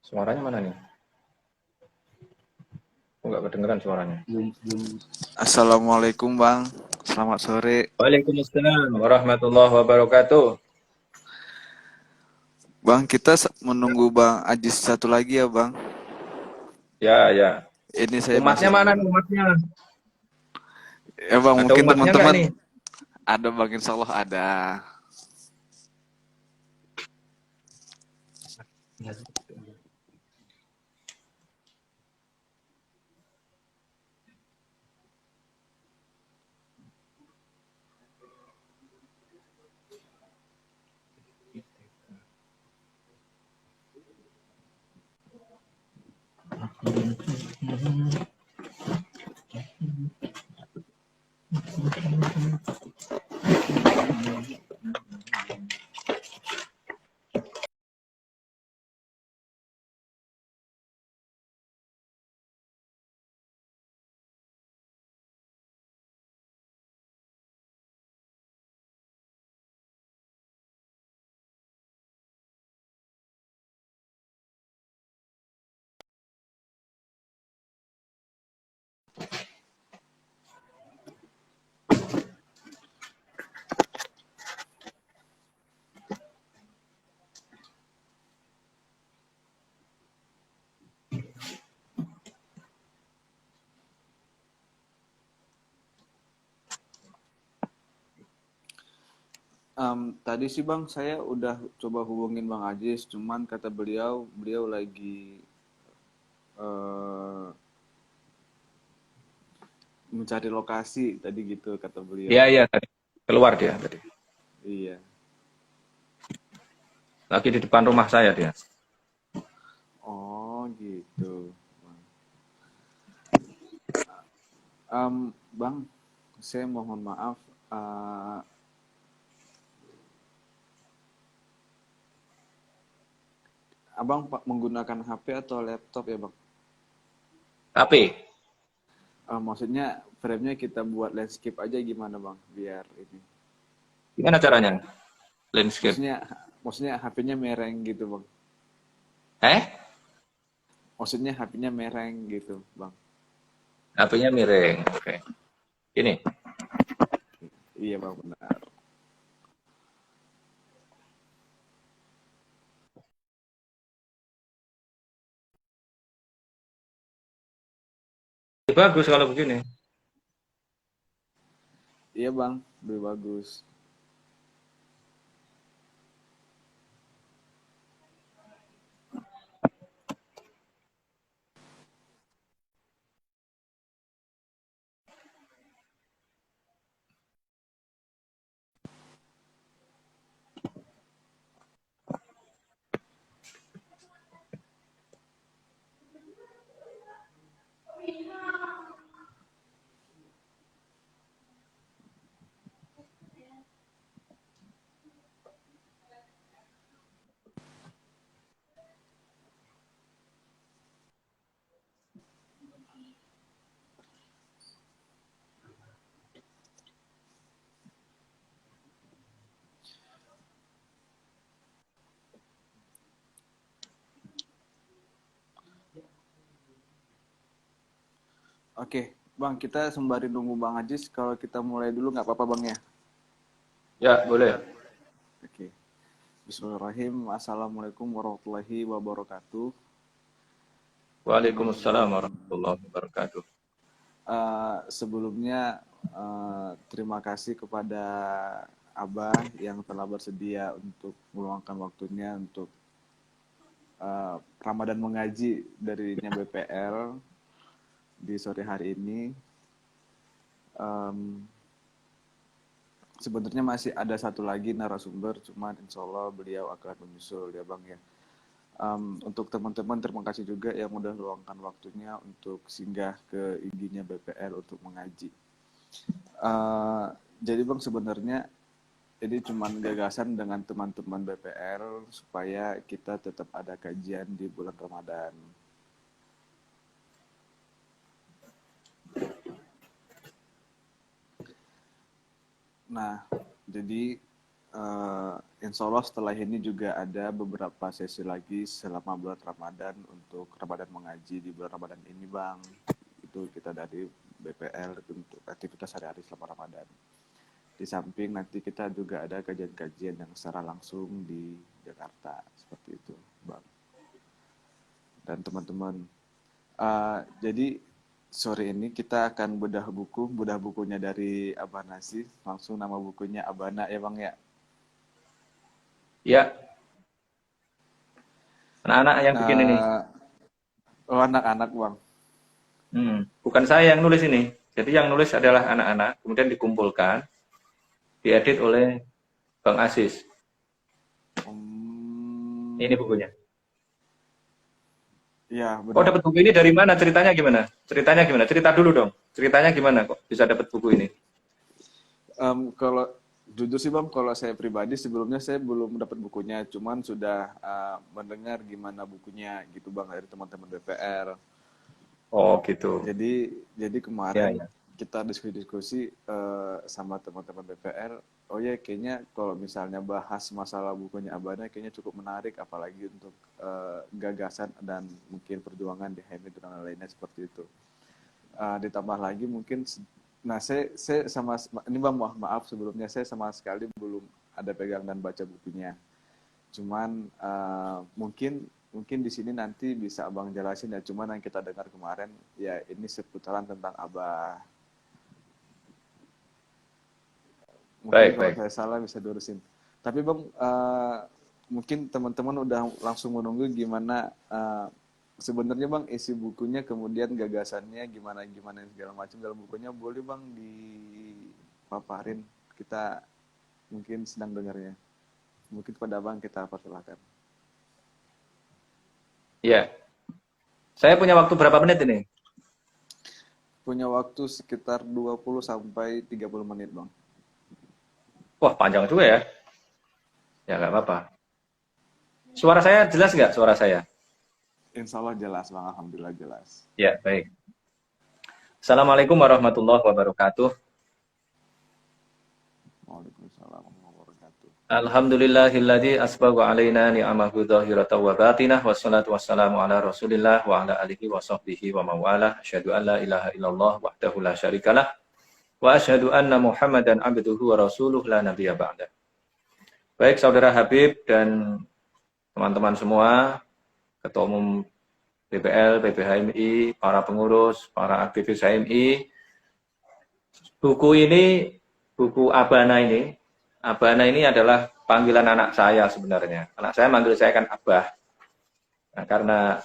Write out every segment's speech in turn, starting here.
Suaranya mana nih? Kok nggak kedengeran suaranya? Assalamualaikum Bang, selamat sore. Waalaikumsalam warahmatullahi wabarakatuh. Bang, kita menunggu Bang Ajis satu lagi ya Bang. Ya, ya. Ini saya Umatnya masih mana nih umatnya? ya Bang, Ada mungkin umatnya nggak teman-teman nih? ada Bang, insya Allah ada. Tadi sih Bang, saya udah coba hubungin Bang Ajis, cuman kata beliau lagi eh, mencari lokasi tadi gitu kata beliau Iya, Bang. iya. Tadi keluar dia tadi. Iya. Lagi di depan rumah saya dia. Oh gitu. Bang, saya mohon maaf. eh, Abang menggunakan HP atau laptop ya Bang? Tapi, Maksudnya frame-nya kita buat landscape aja gimana Bang? Biar ini. gimana caranya? Landscape. Maksudnya maksudnya HP-nya mereng gitu Bang. Eh? Maksudnya HP-nya mereng gitu Bang. HP-nya miring. Oke. Ini. Iya Bang benar. Bagus kalau begini. Iya Bang, lebih bagus. Oke, Bang, kita sembari nunggu Bang Ajis, kalau kita mulai dulu nggak apa-apa Bang ya? Ya, boleh. Oke. Bismillahirrahmanirrahim. Assalamualaikum warahmatullahi wabarakatuh. Waalaikumsalam warahmatullahi wabarakatuh. Sebelumnya terima kasih kepada Abah yang telah bersedia untuk meluangkan waktunya untuk Ramadan mengaji darinya BPL di sore hari ini. Em, Sebenarnya masih ada satu lagi narasumber, cuman insya Allah beliau akan menyusul ya Bang ya. Untuk teman-teman terima kasih juga yang udah luangkan waktunya untuk singgah ke IG-nya BPL untuk mengaji. Eh, jadi Bang sebenarnya ini cuma gagasan dengan teman-teman BPL supaya kita tetap ada kajian di bulan Ramadan. Nah, jadi insya Allah setelah ini juga ada beberapa sesi lagi selama bulan Ramadan untuk Ramadan mengaji di bulan Ramadan ini Bang. Itu kita dari BPL untuk aktivitas sehari-hari selama Ramadan. Di samping nanti kita juga ada kajian-kajian yang secara langsung di Jakarta seperti itu Bang. Dan teman-teman, jadi sore ini kita akan bedah bukunya dari Abah Nasi, langsung nama bukunya Abana ya Bang ya. Ya, anak-anak yang bikin ini. Oh anak-anak Bang. Bukan saya yang nulis ini. Jadi yang nulis adalah anak-anak, kemudian dikumpulkan, diedit oleh Bang Aziz. Ini bukunya. Ya, Kok dapat buku ini dari mana? Ceritanya gimana? Ceritanya gimana? Cerita dulu dong. Ceritanya gimana kok bisa dapat buku ini? Kalau jujur sih Bang, kalau saya pribadi sebelumnya saya belum dapat bukunya, cuman sudah mendengar gimana bukunya gitu Bang dari teman-teman BPR. Oh gitu. Jadi kemarin Ya. kita diskusi sama teman-teman BPR. Oh ya, kayaknya kalau misalnya bahas masalah bukunya Abana kayaknya cukup menarik, apalagi untuk gagasan dan mungkin perjuangan di HMI dan lain-lainnya seperti itu. Ditambah lagi mungkin, nah saya sama ini Bang, maaf sebelumnya saya sama sekali belum ada pegang dan baca bukunya. Cuman mungkin di sini nanti bisa Abang jelasin ya. Cuman yang kita dengar kemarin ya ini seputaran tentang Abah. Mungkin kalau saya salah bisa diurusin. Tapi Bang, mungkin teman-teman udah langsung menunggu gimana sebenarnya Bang isi bukunya, kemudian gagasannya gimana segala macam dalam bukunya. Boleh Bang dipaparin, kita mungkin sedang dengarnya. Mungkin kepada Abang kita persilakan. Iya. Saya punya waktu berapa menit ini? Punya waktu sekitar 20 sampai 30 menit Bang. Wah, panjang juga ya. Ya, nggak apa-apa. Suara saya jelas nggak, suara saya? Insya Allah jelas Bang, alhamdulillah jelas. Ya, baik. Assalamualaikum warahmatullahi wabarakatuh. Waalaikumsalam warahmatullahi wabarakatuh. Alhamdulillahilladzi asbagha alaina ni'amahu dhahiratan wa batinah, wassalatu wassalamu ala Rasulillah wa ala alihi wa sahbihi wa mawalah. Asyhadu an la ilaha illallah wahdahu la syarikalah wa asyhadu anna Muhammadan abduhu wa rasuluh la nabiyya ba'da. Baik Saudara Habib dan teman-teman semua, Ketua Umum BPL, PPHMI, para pengurus, para aktivis HMI. Buku ini, buku Abana ini adalah panggilan anak saya sebenarnya. Anak saya manggil saya kan Abah. Nah, karena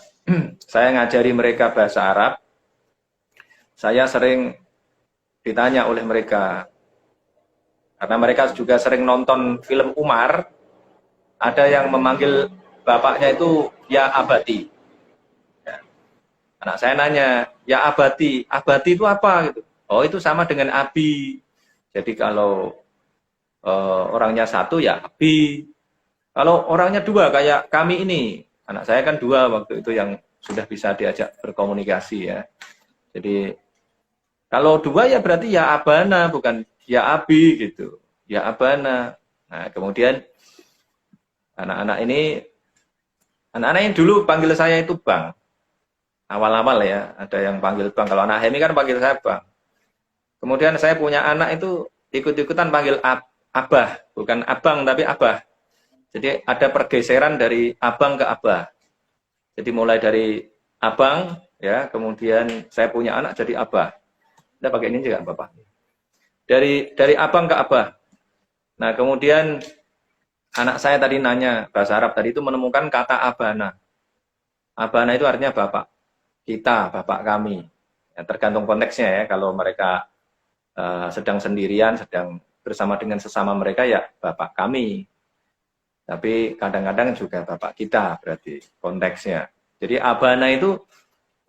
saya ngajari mereka bahasa Arab, saya sering ditanya oleh mereka, karena mereka juga sering nonton film Umar, ada yang memanggil bapaknya itu ya Abati. Ya. Anak saya nanya, ya Abati itu apa gitu? Oh, itu sama dengan Abi. Jadi kalau orangnya satu ya Abi. Kalau orangnya dua kayak kami ini, anak saya kan dua waktu itu yang sudah bisa diajak berkomunikasi ya. Jadi kalau dua ya berarti ya Abana, bukan ya Abi gitu. Ya Abana. Nah, kemudian anak-anak yang dulu panggil saya itu Bang. Awal-awal ya, ada yang panggil Bang. Kalau anak Hemi kan panggil saya Bang. Kemudian saya punya anak itu ikut-ikutan panggil Abah, bukan Abang tapi Abah. Jadi ada pergeseran dari Abang ke Abah. Jadi mulai dari Abang ya, kemudian saya punya anak jadi Abah. Kita pakai ini juga Bapak. Dari Abang ke Abah. Nah, kemudian anak saya tadi nanya bahasa Arab tadi itu menemukan kata Abana. Abana itu artinya bapak kita, bapak kami. Ya, tergantung konteksnya ya. Kalau mereka sedang sendirian, sedang bersama dengan sesama mereka ya bapak kami. Tapi kadang-kadang juga bapak kita berarti konteksnya. Jadi Abana itu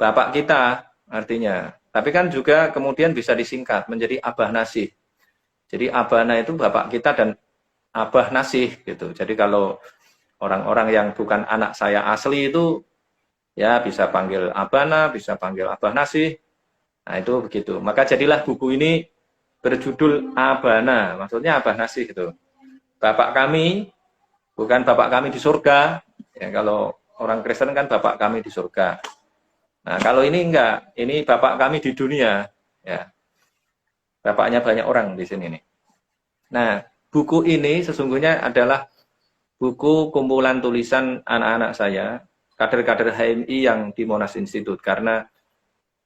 bapak kita artinya. Tapi kan juga kemudian bisa disingkat menjadi Abah Nasih. Jadi Abana itu bapak kita dan Abah Nasih gitu. Jadi kalau orang-orang yang bukan anak saya asli itu ya bisa panggil Abana, bisa panggil Abah Nasih. Nah itu begitu. Maka jadilah buku ini berjudul Abana. Maksudnya Abah Nasih itu. Bapak kami bukan Bapak kami di surga. Ya, kalau orang Kristen kan Bapak kami di surga. Nah, kalau ini enggak, ini Bapak kami di dunia. Ya, Bapaknya banyak orang di sini nih. Nah, buku ini sesungguhnya adalah buku kumpulan tulisan anak-anak saya, kader-kader HMI yang di Monas Institute. Karena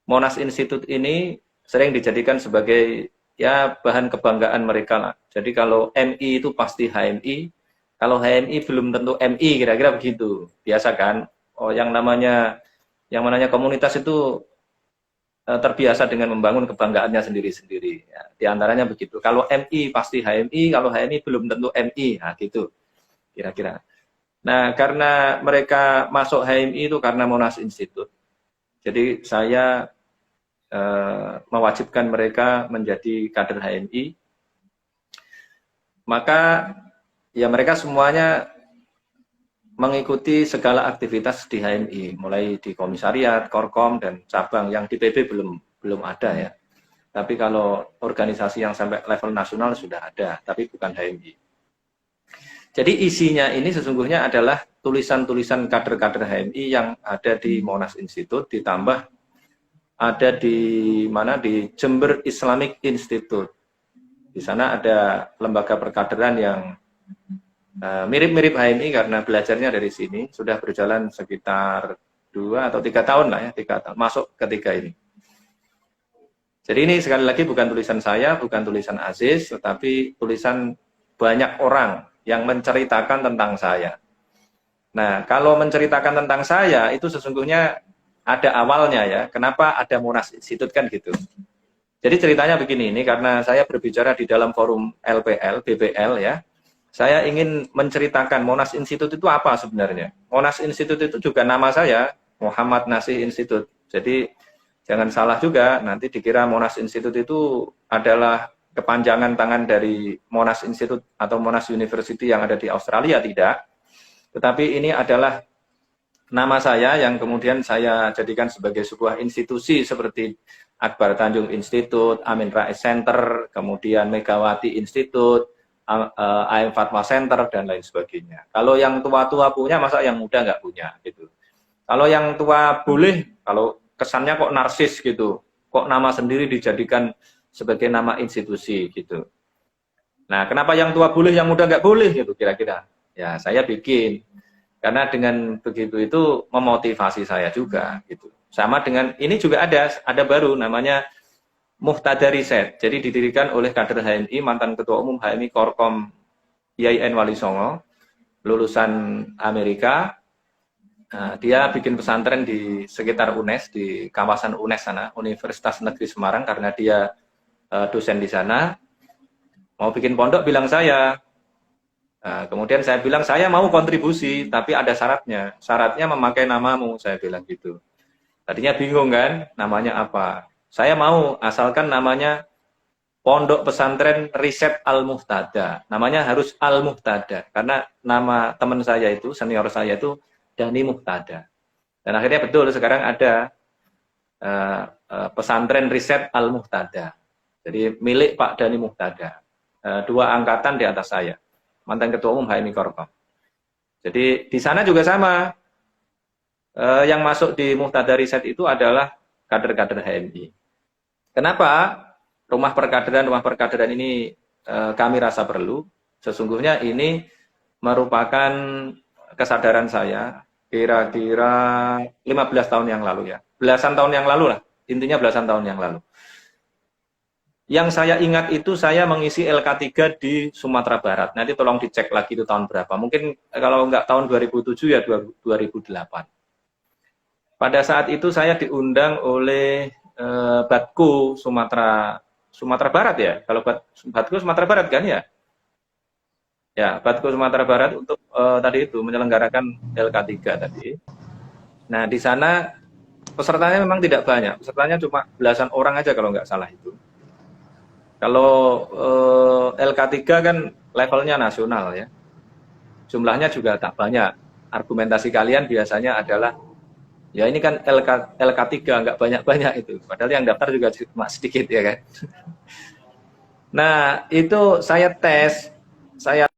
Monas Institute ini sering dijadikan sebagai ya bahan kebanggaan mereka lah. Jadi kalau MI itu pasti HMI, kalau HMI belum tentu MI, kira-kira begitu. Biasa kan? Oh, yang namanya komunitas itu terbiasa dengan membangun kebanggaannya sendiri-sendiri. Ya, di antaranya begitu. Kalau MI pasti HMI, kalau HMI belum tentu MI. Nah, gitu kira-kira. Nah, karena mereka masuk HMI itu karena Monas Institute. Jadi saya mewajibkan mereka menjadi kader HMI. Maka ya mereka semuanya mengikuti segala aktivitas di HMI, mulai di komisariat, korkom, dan cabang. Yang di PB belum ada ya. Tapi kalau organisasi yang sampai level nasional sudah ada, tapi bukan HMI. Jadi isinya ini sesungguhnya adalah tulisan-tulisan kader-kader HMI yang ada di Monas Institute, ditambah ada di mana, di Jember Islamic Institute. Di sana ada lembaga perkaderan yang mirip-mirip HMI karena belajarnya dari sini. Sudah berjalan sekitar 2 atau 3 tahun lah ya, 3 tahun, masuk ketiga ini. Jadi ini sekali lagi bukan tulisan saya, bukan tulisan Aziz, tetapi tulisan banyak orang yang menceritakan tentang saya. Nah, kalau menceritakan tentang saya, itu sesungguhnya ada awalnya ya. Kenapa ada Monas Institute kan gitu. Jadi ceritanya begini, ini karena saya berbicara di dalam forum LPL, BPL ya. Saya ingin menceritakan Monas Institute itu apa sebenarnya. Monas Institute itu juga nama saya, Muhammad Nasih Institute. Jadi jangan salah juga, nanti dikira Monas Institute itu adalah kepanjangan tangan dari Monash Institute atau Monash University yang ada di Australia, tidak. Tetapi ini adalah nama saya yang kemudian saya jadikan sebagai sebuah institusi seperti Akbar Tanjung Institute, Amin Rais Center, kemudian Megawati Institute, AM Fatma Center, dan lain sebagainya. Kalau yang tua-tua punya, masa yang muda nggak punya gitu. Kalau yang tua boleh, kalau kesannya kok narsis gitu, kok nama sendiri dijadikan sebagai nama institusi gitu. Nah, kenapa yang tua boleh, yang muda nggak boleh gitu kira-kira? Ya, saya bikin. Karena dengan begitu itu memotivasi saya juga gitu. Sama dengan ini juga ada baru namanya Muhtada Riset. Jadi didirikan oleh kader HMI, mantan ketua umum HMI Korkom IAIN Wali Songo, lulusan Amerika. Nah, dia bikin pesantren di sekitar UNES, di kawasan UNES sana, Universitas Negeri Semarang, karena dia dosen di sana. Mau bikin pondok bilang saya. Nah, kemudian saya bilang saya mau kontribusi, tapi ada syaratnya. Syaratnya memakai namamu, saya bilang gitu. Tadinya bingung kan, namanya apa? Saya mau, asalkan namanya Pondok Pesantren Riset Al-Muhtada. Namanya harus Al-Muhtada, karena nama teman saya itu, senior saya itu Dani Muhtada. Dan akhirnya betul, sekarang ada Pesantren Riset Al-Muhtada. Jadi milik Pak Dani Muhtada. 2 angkatan di atas saya. Mantan Ketua Umum HMI Korkom. Jadi di sana juga sama. Yang masuk di Muhtada Riset itu adalah kader-kader HMI. Kenapa rumah perkaderan ini kami rasa perlu? Sesungguhnya ini merupakan kesadaran saya kira-kira 15 tahun yang lalu ya. Belasan tahun yang lalu lah. Intinya belasan tahun yang lalu. Yang saya ingat itu saya mengisi LK3 di Sumatera Barat. Nanti tolong dicek lagi itu tahun berapa. Mungkin kalau enggak tahun 2007 ya 2008. Pada saat itu saya diundang oleh Batku Sumatera Barat ya. Kalau Batku Sumatera Barat kan ya. Ya, Batku Sumatera Barat untuk tadi itu menyelenggarakan LK3 tadi. Nah, di sana pesertanya memang tidak banyak. Pesertanya cuma belasan orang aja kalau nggak salah itu. Kalau LK3 kan levelnya nasional ya. Jumlahnya juga tak banyak. Argumentasi kalian biasanya adalah ya ini kan LK3 nggak banyak-banyak itu. Padahal yang daftar juga cuma sedikit ya kan. Nah, itu saya tes, saya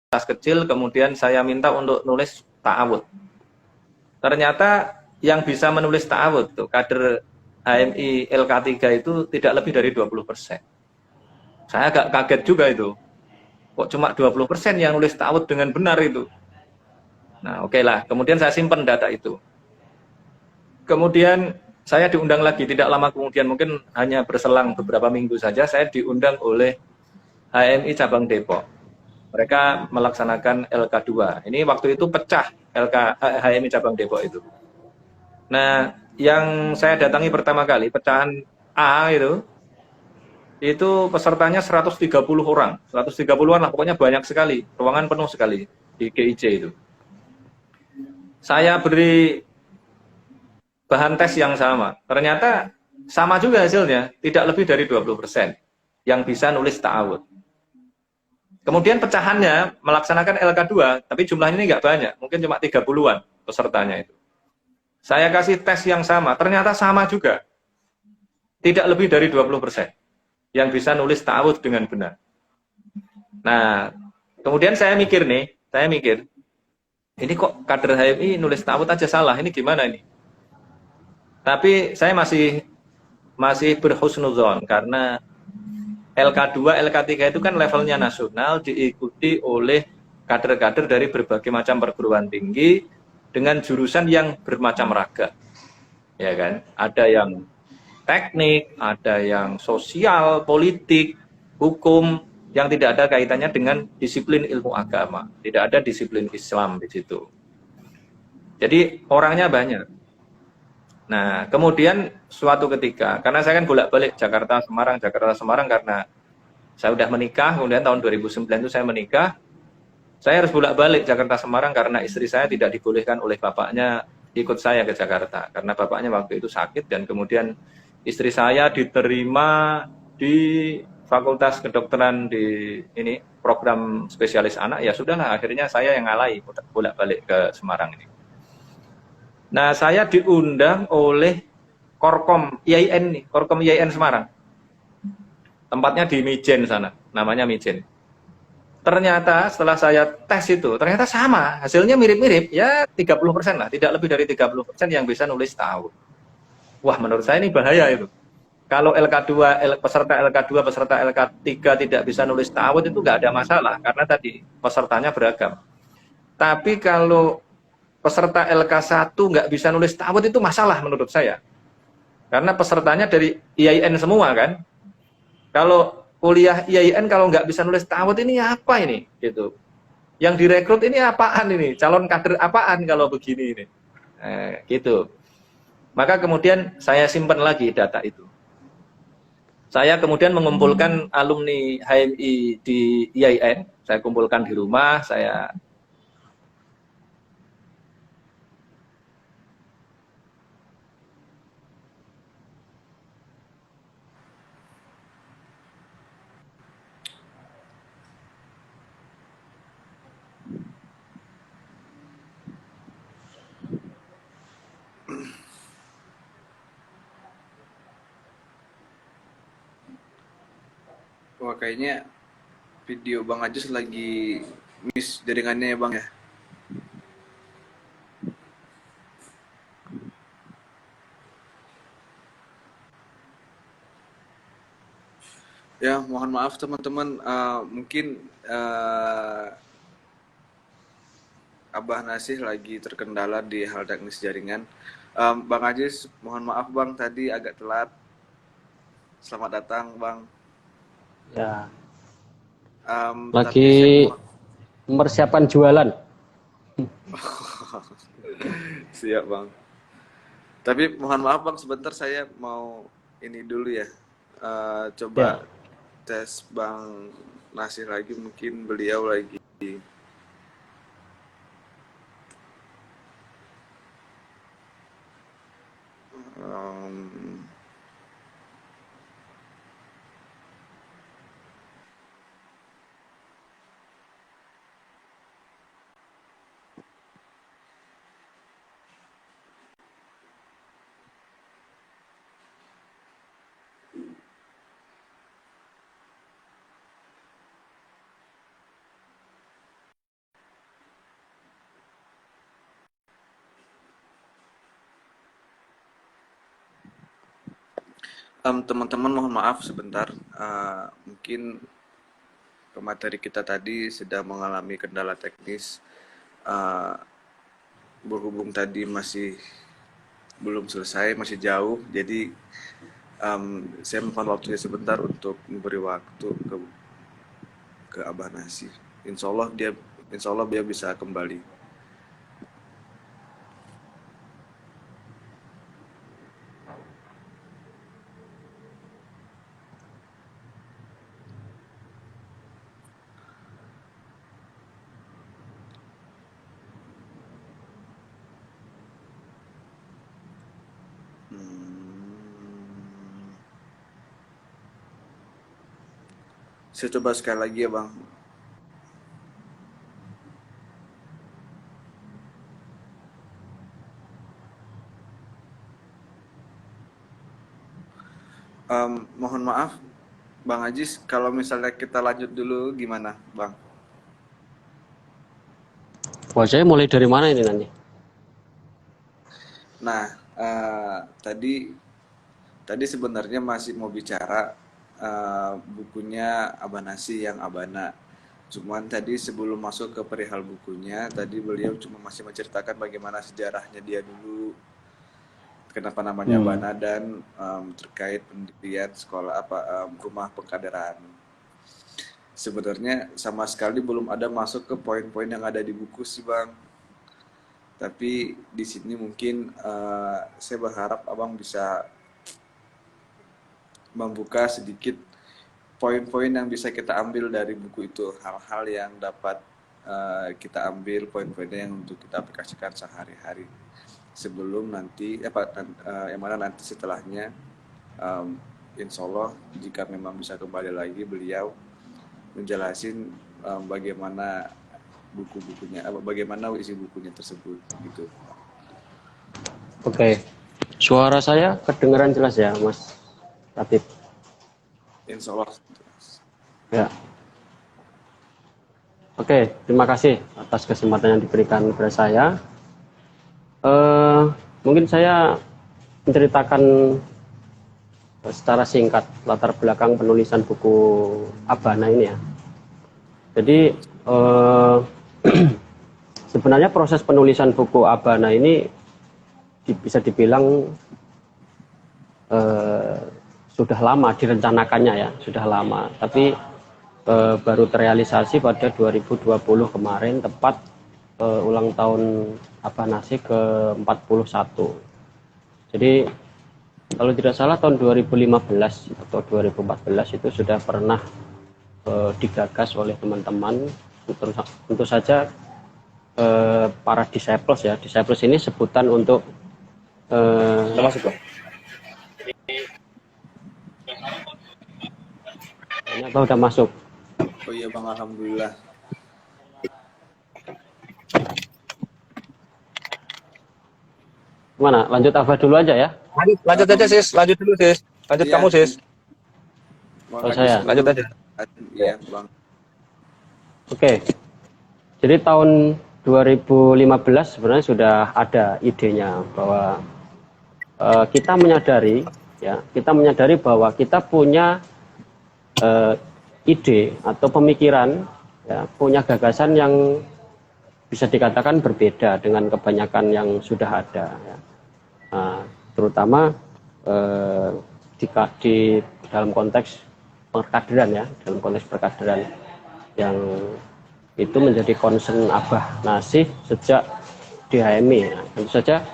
tas kecil, kemudian saya minta untuk nulis ta'awud. Ternyata yang bisa menulis ta'awud tuh kader HMI LK3 itu tidak lebih dari 20%. Saya agak kaget juga itu. Kok cuma 20% yang nulis ta'awud dengan benar itu. Nah, oke lah. Kemudian saya simpan data itu. Kemudian saya diundang lagi, tidak lama kemudian, mungkin hanya berselang beberapa minggu saja, saya diundang oleh HMI Cabang Depok. Mereka melaksanakan LK2. Ini waktu itu pecah HMI Cabang Depok itu. Nah, yang saya datangi pertama kali, pecahan A itu pesertanya 130 orang. 130-an lah, pokoknya banyak sekali. Ruangan penuh sekali di GIC itu. Saya beri bahan tes yang sama. Ternyata sama juga hasilnya, tidak lebih dari 20% yang bisa nulis ta'awud. Kemudian pecahannya melaksanakan LK2, tapi jumlahnya ini nggak banyak, mungkin cuma 30-an pesertanya itu. Saya kasih tes yang sama, ternyata sama juga. Tidak lebih dari 20% yang bisa nulis ta'awud dengan benar. Nah, kemudian saya mikir, ini kok kader HMI nulis ta'awud aja salah, ini gimana ini? Tapi saya masih berhusnudzon karena LK2, LK3 itu kan levelnya nasional, diikuti oleh kader-kader dari berbagai macam perguruan tinggi dengan jurusan yang bermacam ragam. Ya kan? Ada yang teknik, ada yang sosial, politik, hukum, yang tidak ada kaitannya dengan disiplin ilmu agama. Tidak ada disiplin Islam di situ. Jadi orangnya banyak. Nah, kemudian suatu ketika, karena saya kan bolak-balik Jakarta Semarang karena saya udah menikah, kemudian tahun 2009 itu saya menikah. Saya harus bolak-balik Jakarta Semarang karena istri saya tidak dibolehkan oleh bapaknya ikut saya ke Jakarta karena bapaknya waktu itu sakit, dan kemudian istri saya diterima di Fakultas Kedokteran di ini program spesialis anak. Ya sudahlah, akhirnya saya yang ngalai bolak-balik ke Semarang ini. Nah, saya diundang oleh Korkom IAIN nih, Korkom IAIN Semarang. Tempatnya di Mijen sana, namanya Mijen. Ternyata setelah saya tes itu, ternyata sama, hasilnya mirip-mirip, ya 30% lah, tidak lebih dari 30% yang bisa nulis ta'awud. Wah, menurut saya ini bahaya itu. Kalau LK2, peserta LK2, peserta LK3 tidak bisa nulis ta'awud itu nggak ada masalah, karena tadi pesertanya beragam. Tapi kalau peserta LK1 nggak bisa nulis ta'awud itu masalah menurut saya. Karena pesertanya dari IAIN semua kan. Kalau kuliah IAIN kalau nggak bisa nulis ta'awud ini apa ini? Gitu. Yang direkrut ini apaan ini? Calon kader apaan kalau begini ini? Gitu. Maka kemudian saya simpan lagi data itu. Saya kemudian mengumpulkan alumni HMI di IAIN. Saya kumpulkan di rumah, saya Wah, kayaknya video Bang Ajus lagi miss jaringannya ya Bang ya. Ya, mohon maaf teman-teman. Mungkin Abah Nasih lagi terkendala di hal teknis jaringan. Bang Ajis, mohon maaf Bang tadi agak telat. Selamat datang Bang. Ya, Tapi saya lagi mempersiapkan jualan. siap Bang. Tapi mohon maaf Bang, sebentar saya mau ini dulu ya. Coba Ya, tes Bang Nasih lagi, mungkin beliau lagi. Em, Teman-teman mohon maaf sebentar. Mungkin pemateri kita tadi sedang mengalami kendala teknis. Eh, Berhubung tadi masih belum selesai, masih jauh. Jadi saya mohon waktunya sebentar untuk memberi waktu ke Abah Nasi. Insya Allah dia bisa kembali. Saya coba sekali lagi ya Bang. Mohon maaf Bang Ajis, kalau misalnya kita lanjut dulu gimana Bang? Wah, saya mulai dari mana ini nanti? Nah, tadi sebenarnya masih mau bicara bukunya Abah Nasi yang Abana. Cuman tadi sebelum masuk ke perihal bukunya, tadi beliau cuma masih menceritakan bagaimana sejarahnya dia dulu, kenapa namanya Abana, dan terkait pendirian sekolah rumah pengkaderan. Sebenarnya sama sekali belum ada masuk ke poin-poin yang ada di buku sih Bang. Tapi di sini mungkin saya berharap Abang bisa membuka sedikit poin-poin yang bisa kita ambil dari buku itu, hal-hal yang dapat kita ambil poin-poinnya yang untuk kita aplikasikan sehari-hari sebelum nanti yang mana nanti setelahnya insya Allah jika memang bisa kembali lagi beliau menjelasin bagaimana buku-bukunya, bagaimana isi bukunya tersebut gitu. Oke. Suara saya kedengaran jelas ya, Mas Tabib? Insya Allah. Ya. Oke, terima kasih atas kesempatan yang diberikan kepada saya. Mungkin saya menceritakan secara singkat latar belakang penulisan buku Abana ini ya. Jadi sebenarnya proses penulisan buku Abana ini bisa dibilang sudah lama direncanakannya ya, sudah lama. Tapi baru terrealisasi pada 2020 kemarin, tepat ulang tahun Abah Nasi ke-41. Jadi kalau tidak salah tahun 2015 atau 2014 itu sudah pernah digagas oleh teman-teman. Tentu saja para disciples ya. Disciples ini sebutan untuk Masuk, Bang. ini apa udah masuk? Oh iya Bang, alhamdulillah. Gimana? Lanjut Abah dulu aja ya? Lanjut aja sis, lanjut dulu sis. Lanjut Iya. kamu sis. Oh, saya. Lanjut aja. Iya Bang. Oke. Jadi tahun 2015 sebenarnya sudah ada idenya bahwa kita menyadari bahwa kita punya ide atau pemikiran, ya, punya gagasan yang bisa dikatakan berbeda dengan kebanyakan yang sudah ada. Ya. Nah, terutama di dalam konteks perkaderan ya, dalam konteks perkaderan yang itu menjadi concern Abah Nasi sejak di HMI. Nah, tentu saja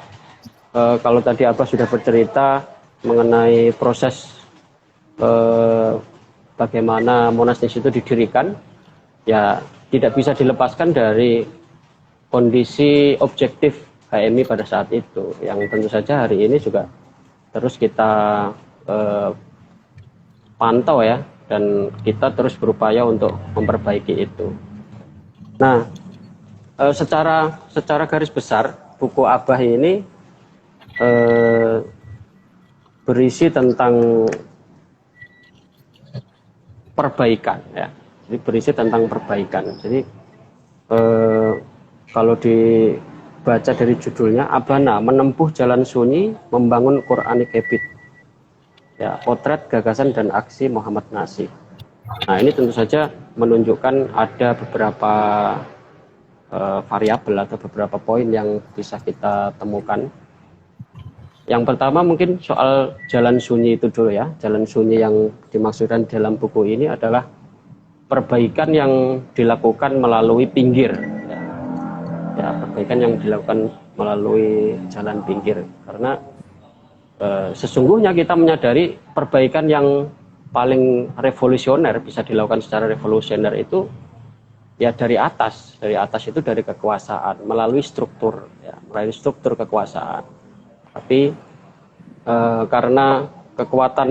kalau tadi Abah sudah bercerita mengenai proses bagaimana Monastis itu didirikan, ya tidak bisa dilepaskan dari kondisi objektif HMI pada saat itu, yang tentu saja hari ini juga terus kita pantau ya, dan kita terus berupaya untuk memperbaiki itu. Nah, secara garis besar buku Abah ini berisi tentang perbaikan ya. Jadi berisi tentang perbaikan. Jadi kalau dibaca dari judulnya, Abana menempuh jalan sunyi membangun Quranic habit. ya, potret gagasan dan aksi Muhammad Nasih. Nah, ini tentu saja menunjukkan ada beberapa variabel atau beberapa poin yang bisa kita temukan. Yang pertama mungkin soal jalan sunyi itu dulu ya. Jalan sunyi yang dimaksudkan dalam buku ini adalah perbaikan yang dilakukan melalui pinggir. Ya, perbaikan yang dilakukan melalui jalan pinggir. Karena sesungguhnya kita menyadari perbaikan yang paling revolusioner, bisa dilakukan secara revolusioner itu ya dari atas itu dari kekuasaan melalui struktur ya, melalui struktur kekuasaan. Tapi karena kekuatan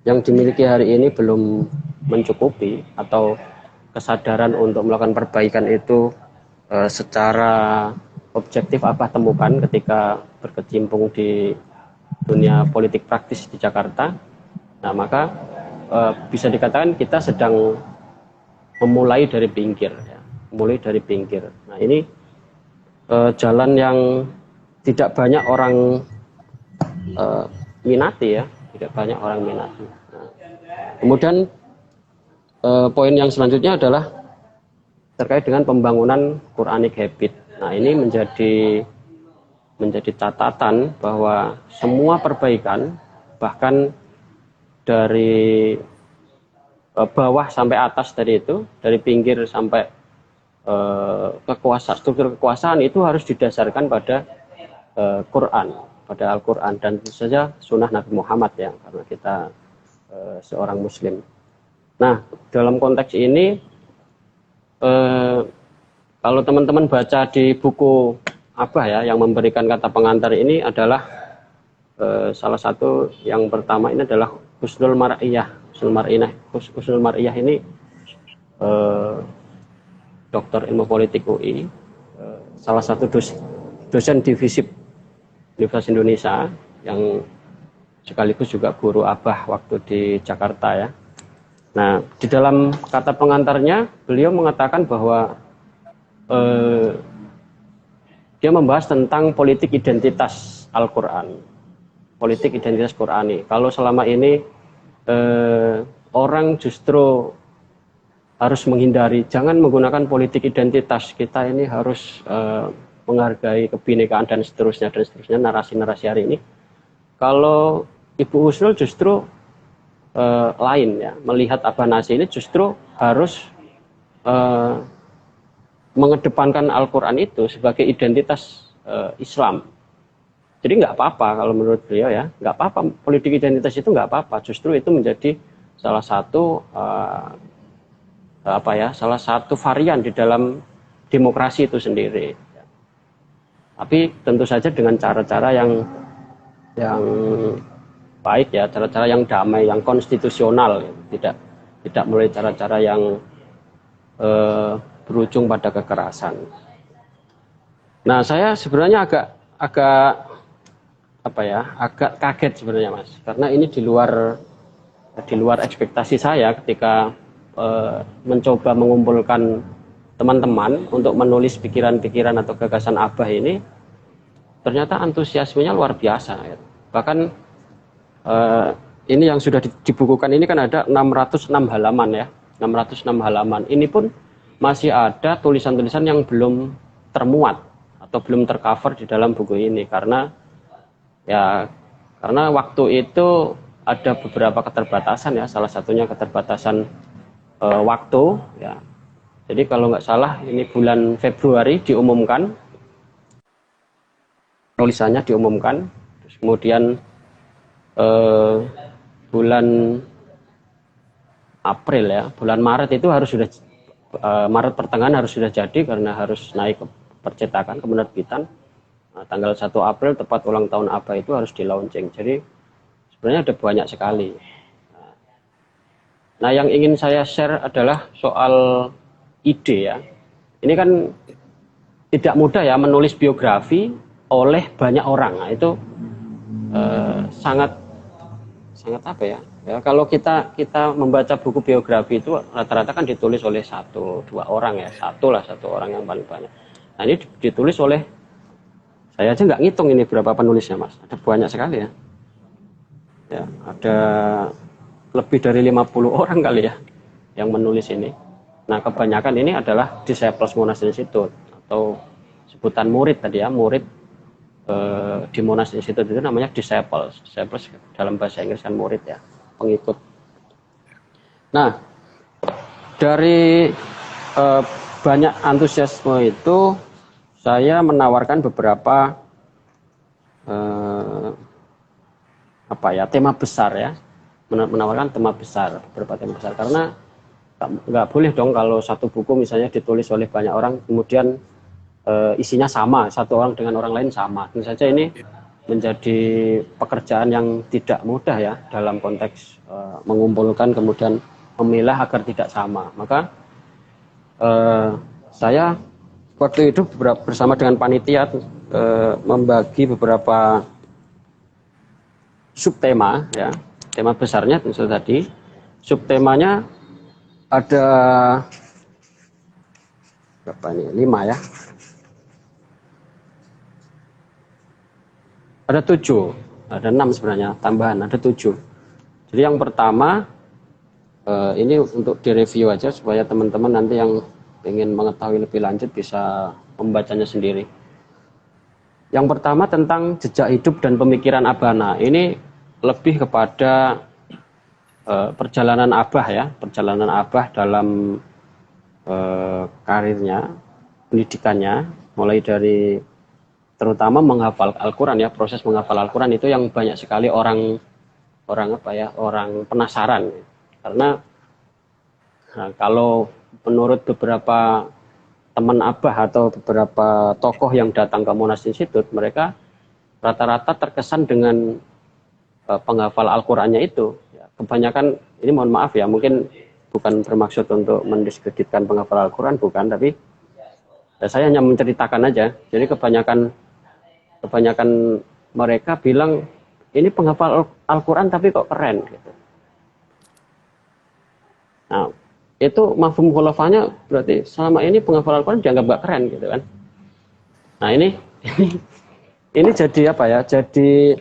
yang dimiliki hari ini belum mencukupi atau kesadaran untuk melakukan perbaikan itu secara objektif apa temukan ketika berkecimpung di dunia politik praktis di Jakarta. Nah, maka bisa dikatakan kita sedang memulai dari pinggir ya. Mulai dari pinggir. Nah, ini jalan yang tidak banyak orang minati ya, tidak banyak orang minati. Nah, kemudian poin yang selanjutnya adalah terkait dengan pembangunan Quranic habit. Nah, ini menjadi catatan bahwa semua perbaikan bahkan dari bawah sampai atas tadi itu, dari pinggir sampai struktur kekuasaan itu harus didasarkan pada Quran, pada Al-Quran dan tentu saja sunnah Nabi Muhammad ya, karena kita seorang Muslim. Nah, dalam konteks ini kalau teman-teman baca di buku Abah ya, yang memberikan kata pengantar ini adalah salah satu yang pertama ini adalah Husnul Mar'iyah. Husnul Mar'iyah ini doktor ilmu politik UI, salah satu dosen divisi Universitas Indonesia yang sekaligus juga guru Abah waktu di Jakarta ya. Nah, di dalam kata pengantarnya beliau mengatakan bahwa dia membahas tentang politik identitas Al-Quran, politik identitas Qurani. Kalau selama ini orang justru harus menghindari, jangan menggunakan politik identitas, kita ini harus menghargai kebinekaan dan seterusnya narasi-narasi hari ini. Kalau Ibu Husnul justru lain ya, melihat Abah Nasih ini justru harus mengedepankan Al-Quran itu sebagai identitas Islam. Jadi nggak apa-apa kalau menurut beliau ya, nggak apa-apa, politik identitas itu nggak apa-apa, justru itu menjadi salah satu salah satu varian di dalam demokrasi itu sendiri. Tapi tentu saja dengan cara-cara yang baik ya, cara-cara yang damai, yang konstitusional, tidak melalui cara-cara yang berujung pada kekerasan. Nah, saya sebenarnya agak kaget sebenarnya Mas, karena ini di luar ekspektasi saya ketika mencoba mengumpulkan teman-teman untuk menulis pikiran-pikiran atau gagasan Abah ini. Ternyata antusiasmenya luar biasa ya. Bahkan ini yang sudah dibukukan ini kan ada 606 halaman ya, 606 halaman. Ini pun masih ada tulisan-tulisan yang belum termuat atau belum tercover di dalam buku ini karena waktu itu ada beberapa keterbatasan ya, salah satunya keterbatasan waktu ya. Jadi kalau nggak salah ini bulan Februari diumumkan, tulisannya diumumkan, terus kemudian bulan April ya, bulan Maret itu harus sudah Maret pertengahan harus sudah jadi karena harus naik ke percetakan, ke penerbitan. Nah, tanggal 1 April tepat ulang tahun Abah itu harus di launching. Jadi sebenarnya ada banyak sekali. Nah, yang ingin saya share adalah soal ide ya. Ini kan tidak mudah ya menulis biografi oleh banyak orang. Nah, itu sangat apa ya? Ya, kalau kita membaca buku biografi itu rata-rata kan ditulis oleh 1-2 orang ya, satu orang yang paling banyak. Nah, ini ditulis oleh, saya aja nggak ngitung ini berapa penulisnya Mas, ada banyak sekali ya. ya, ada lebih dari 50 orang kali ya yang menulis ini. Nah, kebanyakan ini adalah disciples Monash Institute atau sebutan murid tadi ya, murid di Monash Institute itu namanya disciples. Disciples dalam bahasa Inggris kan murid ya, pengikut. Nah, dari banyak antusiasme itu saya menawarkan beberapa tema besar ya, menawarkan tema besar, beberapa tema besar, karena nggak boleh dong kalau satu buku misalnya ditulis oleh banyak orang kemudian isinya sama, satu orang dengan orang lain sama. Tentu saja ini menjadi pekerjaan yang tidak mudah ya dalam konteks mengumpulkan kemudian memilah agar tidak sama. Maka saya waktu itu bersama dengan panitia membagi beberapa subtema ya. Tema besarnya tentu tadi, subtemanya ada berapa nih? 5 ya. Ada 7, ada 6 sebenarnya, tambahan ada 7. Jadi yang pertama ini untuk direview aja supaya teman-teman nanti yang ingin mengetahui lebih lanjut bisa membacanya sendiri. Yang pertama tentang jejak hidup dan pemikiran Abhana. Ini lebih kepada perjalanan Abah ya, perjalanan Abah dalam karirnya, pendidikannya, mulai dari terutama menghafal Al-Quran ya, proses menghafal Al-Quran itu yang banyak sekali orang penasaran. Karena kalau menurut beberapa teman Abah atau beberapa tokoh yang datang ke Monash Institute, mereka rata-rata terkesan dengan penghafal Al-Qurannya itu. Kebanyakan, ini mohon maaf ya, mungkin bukan bermaksud untuk mendiskreditkan penghafal Al-Quran, bukan, tapi saya hanya menceritakan aja. Jadi kebanyakan mereka bilang ini penghafal Al-Quran tapi kok keren gitu. Nah, itu mafhum khulafahnya berarti selama ini penghafal Al-Quran dianggap gak keren gitu kan. Nah, ini jadi apa ya? Jadi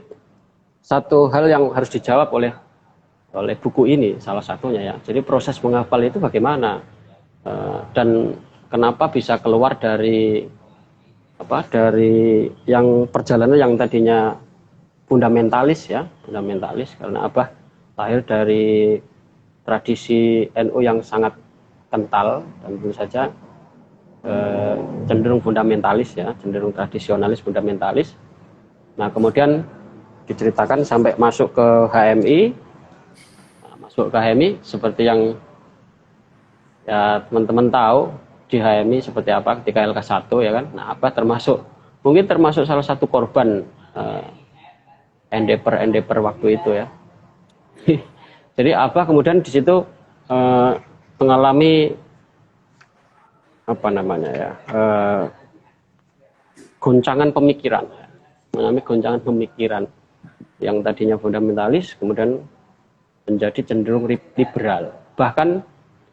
satu hal yang harus dijawab oleh buku ini salah satunya ya. Jadi proses menghafal itu bagaimana dan kenapa bisa keluar dari yang perjalanan yang tadinya fundamentalis ya, fundamentalis karena Abah lahir dari tradisi NU yang sangat kental dan tentu saja cenderung fundamentalis ya, cenderung tradisionalis fundamentalis. Nah, kemudian diceritakan sampai masuk ke HMI. Masuk ke HMI seperti yang ya teman-teman tahu di HMI seperti apa ketika LK1 ya kan. Nah, Abah mungkin termasuk salah satu korban endeper waktu itu ya. Jadi Abah kemudian di situ mengalami goncangan pemikiran, yang tadinya fundamentalis kemudian menjadi cenderung liberal. Bahkan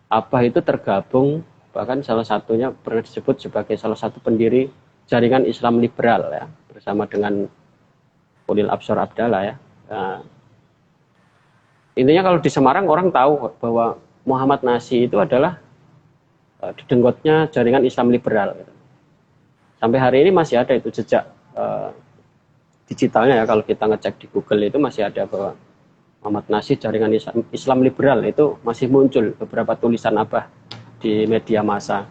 Abah itu tergabung, bahkan salah satunya pernah disebut sebagai salah satu pendiri jaringan Islam liberal ya, bersama dengan Ulil Absor Abdallah ya. Nah, intinya kalau di Semarang orang tahu bahwa Muhammad Nasih itu adalah didenggotnya jaringan Islam liberal. Sampai hari ini masih ada itu jejak digitalnya ya, kalau kita ngecek di Google itu masih ada bahwa Muhammad Nasih jaringan Islam liberal itu masih muncul beberapa tulisan Abah di media massa.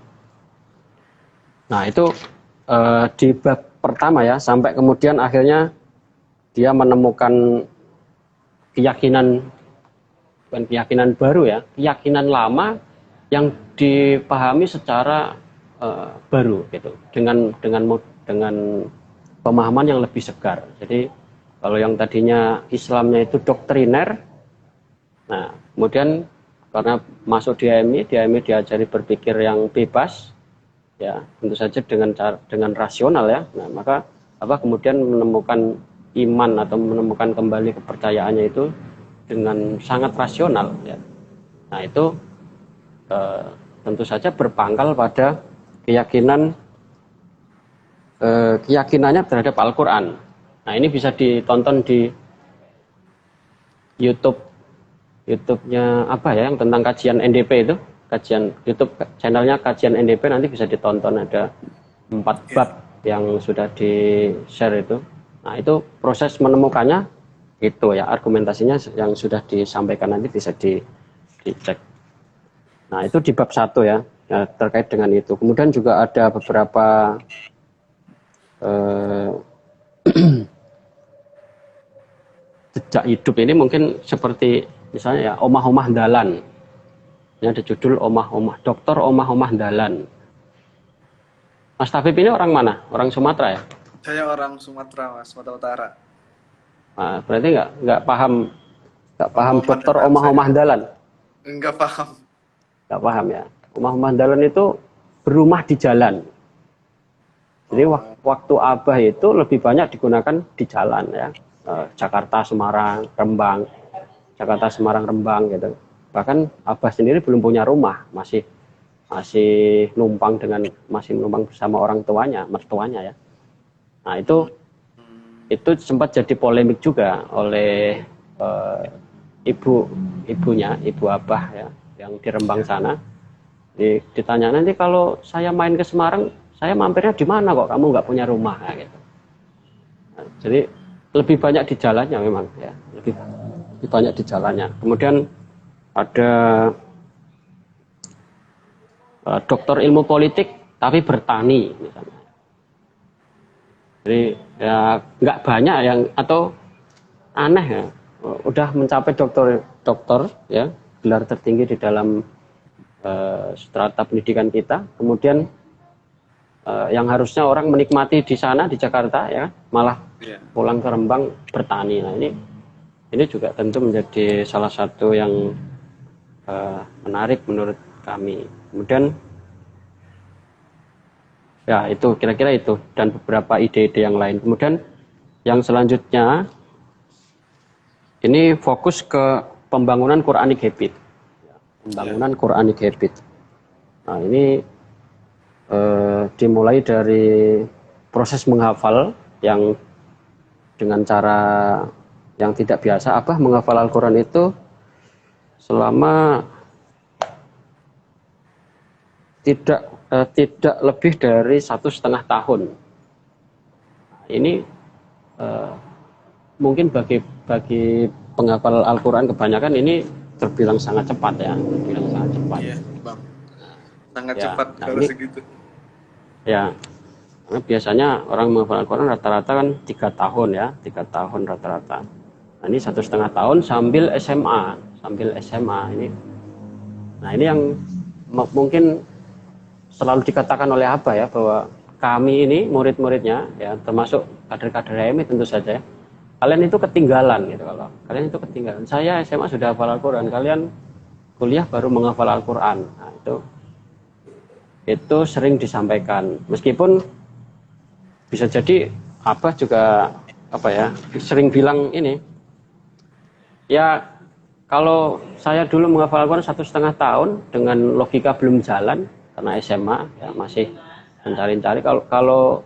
Nah, itu di bab pertama ya, sampai kemudian akhirnya dia menemukan keyakinan, bukan keyakinan baru ya, keyakinan lama yang dipahami secara baru gitu, dengan pemahaman yang lebih segar. Jadi kalau yang tadinya Islamnya itu doktriner, nah kemudian karena masuk di HMI diajari berpikir yang bebas, ya tentu saja dengan rasional ya. Nah, maka kemudian menemukan iman atau menemukan kembali kepercayaannya itu dengan sangat rasional ya. Nah, itu tentu saja berpangkal pada keyakinannya terhadap Al-Quran. Nah, ini bisa ditonton di YouTube YouTube-nya apa ya yang tentang kajian NDP itu, kajian YouTube channelnya kajian NDP, nanti bisa ditonton, ada 4 bab yang sudah di-share itu. Nah, itu proses menemukannya itu ya, argumentasinya yang sudah disampaikan nanti bisa dicek. Nah, itu di bab 1 ya, terkait dengan itu. Kemudian juga ada beberapa jejak hidup ini mungkin seperti misalnya ya omah-omah dalan. Ini ada judul omah-omah, dokter omah-omah dalan. Mas Tabib ini orang mana? Orang Sumatera ya? Saya orang Sumatera, Mas, Sumatera Utara. Nah, berarti nggak paham dokter dalan omah-omah dalan? Enggak paham. Nggak paham ya. Omah-omah dalan itu berumah di jalan. Jadi waktu Abah itu lebih banyak digunakan di jalan ya. Jakarta, Semarang, Rembang. Jakarta, Semarang, Rembang gitu. Bahkan Abah sendiri belum punya rumah, masih numpang bersama orang tuanya, mertuanya ya. Nah, itu sempat jadi polemik juga oleh ibu Abah ya, yang di Rembang sana. Ditanya, nanti kalau saya main ke Semarang, saya mampirnya di mana kok kamu nggak punya rumah ya, gitu. Nah, jadi lebih banyak di jalannya memang ya, lebih banyak di jalannya. Kemudian ada dokter ilmu politik tapi bertani misalnya. Jadi ya nggak banyak yang atau aneh ya, udah mencapai dokter ya, gelar tertinggi di dalam strata pendidikan kita, kemudian yang harusnya orang menikmati di sana di Jakarta ya, malah pulang ke Rembang bertani. Nah, ini juga tentu menjadi salah satu yang menarik menurut kami. Kemudian ya itu kira-kira itu, dan beberapa ide-ide yang lain. Kemudian yang selanjutnya ini fokus ke pembangunan Quranic habit. Pembangunan Quranic habit. Nah, ini dimulai dari proses menghafal yang dengan cara yang tidak biasa. Abah menghafal Al-Quran itu selama tidak lebih dari 1,5 tahun. Ini mungkin bagi penghafal Al-Quran kebanyakan ini terbilang sangat cepat ya, terbilang sangat cepat. Iya, Bang. Sangat Ya, cepat nah kalau ini, segitu. ya, karena biasanya orang menghafal Al-Quran rata-rata kan 3 tahun ya, 3 tahun rata-rata. Nah, ini 1,5 tahun sambil SMA ini. Nah, ini yang mungkin selalu dikatakan oleh Abah ya, bahwa kami ini murid-muridnya ya, termasuk kader-kader HMI tentu saja, kalian itu ketinggalan gitu. Kalau kalian itu ketinggalan, saya SMA sudah hafal Al-Quran, kalian kuliah baru menghafal Al-Quran. Nah, itu sering disampaikan, meskipun bisa jadi Abah juga sering bilang ini ya, kalau saya dulu menghafal Al-Quran 1,5 tahun dengan logika belum jalan karena SMA ya, masih mencari-cari. Kalau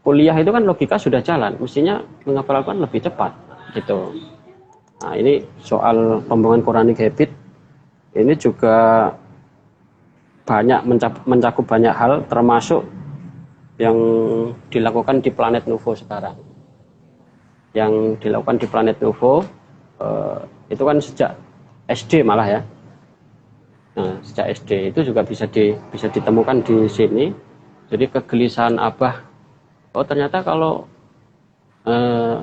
kuliah itu kan logika sudah jalan, mestinya menghafal Al-Quran lebih cepat gitu. Nah, ini soal pembangunan Quranic habit ini juga banyak mencakup banyak hal, termasuk yang dilakukan di Planet Nuvo sekarang. Yang dilakukan di Planet Nuvo itu kan sejak SD malah ya. Nah, sejak SD itu juga bisa ditemukan di sini. Jadi kegelisahan Abah, oh ternyata kalau